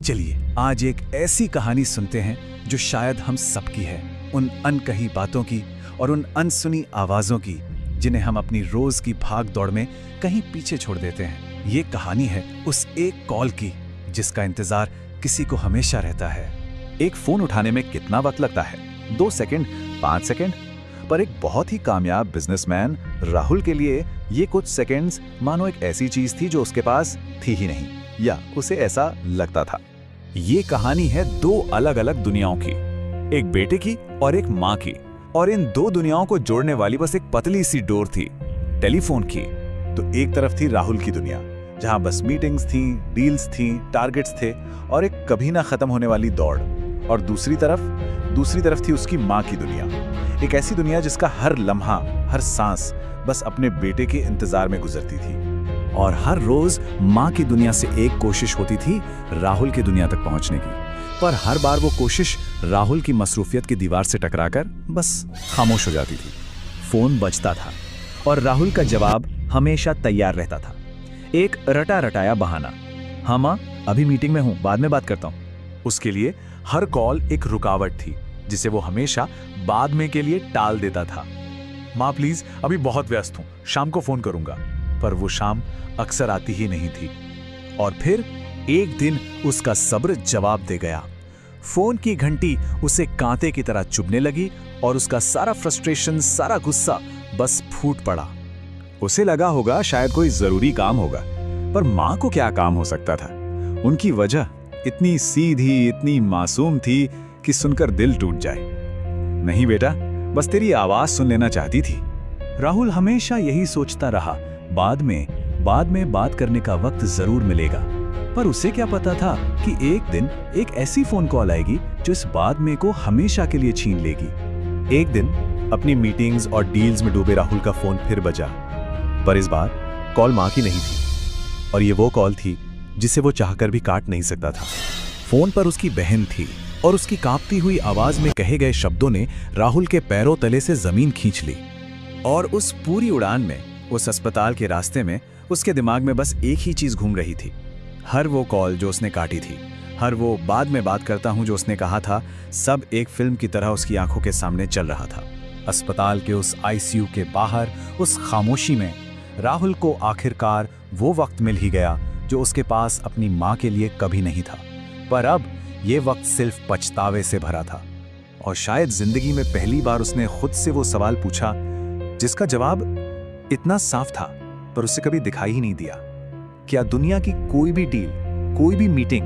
चलिए आज एक ऐसी कहानी सुनते हैं जो शायद हम सबकी है, उन अनकही बातों की और उन अनसुनी आवाजों की जिन्हें हम अपनी रोज की भाग दौड़ में कहीं पीछे छोड़ देते हैं। ये कहानी है उस एक कॉल की जिसका इंतजार किसी को हमेशा रहता है। एक फोन उठाने में कितना वक्त लगता है? 2 सेकंड, 5 सेकंड। पर एक बहुत ही कामयाब बिजनेसमैन राहुल के लिए ये कुछ सेकंड्स मानो एक ऐसी चीज थी जो उसके पास थी ही नहीं, या उसे ऐसा लगता था। ये कहानी है 2 अलग-अलग दुनियाओं की, एक बेटे की और एक माँ की। और इन 2 दुनियाओं को जोड़ने वाली बस एक पतली सी डोर थी, टेलीफोन की। तो एक तरफ थी राहुल की दुनिया, जहां बस मीटिंग्स थी, डील्स थी, टारगेट्स थे और एक कभी ना खत्म होने वाली दौड़। और दूसरी तरफ थी उसकी माँ की दुनिया, एक ऐसी दुनिया जिसका हर लम्हा, हर सांस बस अपने बेटे के इंतजार में गुजरती थी। और हर रोज माँ की दुनिया से एक कोशिश होती थी राहुल की दुनिया तक पहुंचने की, पर हर बार वो कोशिश राहुल की मसरूफियत की दीवार से टकराकर बस खामोश हो जाती थी। फोन बजता था और राहुल का जवाब हमेशा तैयार रहता था, एक रटा रटाया बहाना। हाँ माँ, अभी मीटिंग में हूँ, बाद में बात करता हूँ। उसके लिए हर कॉल एक रुकावट थी जिसे वो हमेशा बाद में के लिए टाल देता था। माँ प्लीज, अभी बहुत व्यस्त हूँ, शाम को फोन करूंगा। पर वो शाम अक्सर आती ही नहीं थी। और फिर एक दिन उसका सब्र जवाब दे गया। फोन की घंटी उसे कांटे की तरह चुभने लगी और उसका सारा फ्रस्ट्रेशन, सारा गुस्सा बस फूट पड़ा। उसे लगा होगा शायद कोई जरूरी काम होगा, पर माँ को क्या काम हो सकता था? उनकी वजह इतनी सीधी, इतनी मासूम थी कि सुनकर दिल टूट जाए। नहीं बेटा, बस तेरी आवाज सुन लेना चाहती थी। राहुल हमेशा यही सोचता रहा, बाद में बात करने का वक्त जरूर मिलेगा। पर उसे क्या पता था कि एक दिन एक ऐसी फोन कॉल आएगी जो इस बाद में को हमेशा के लिए छीन लेगी। एक दिन अपनी मीटिंग्स और डील्स में डूबे राहुल का फोन फिर बजा, पर इस बार कॉल माँ की नहीं थी। और ये वो कॉल थी जिसे वो चाहकर भी काट नहीं सकता था। फोन पर उसकी बहन थी और उसकी कांपती हुई आवाज में कहे गए शब्दों ने राहुल के पैरों तले से जमीन खींच ली। और उस पूरी उड़ान में, उस अस्पताल के रास्ते में उसके दिमाग में बस एक ही चीज घूम रही थी। हर वो कॉल जो उसने काटी थी, हर वो बाद में बात करता हूं जो उसने कहा था, सब एक फिल्म की तरह उसकी आंखों के सामने चल रहा था। अस्पताल के उस आईसीयू के बाहर, उस खामोशी में राहुल को आखिरकार वो वक्त मिल ही गया जो उसके पास अपनी माँ के लिए कभी नहीं था। पर अब ये वक्त सिर्फ पछतावे से भरा था। और शायद जिंदगी में पहली बार उसने खुद से वो सवाल पूछा जिसका जवाब इतना साफ था पर उसे कभी दिखाई ही नहीं दिया। क्या दुनिया की कोई भी डील, कोई भी मीटिंग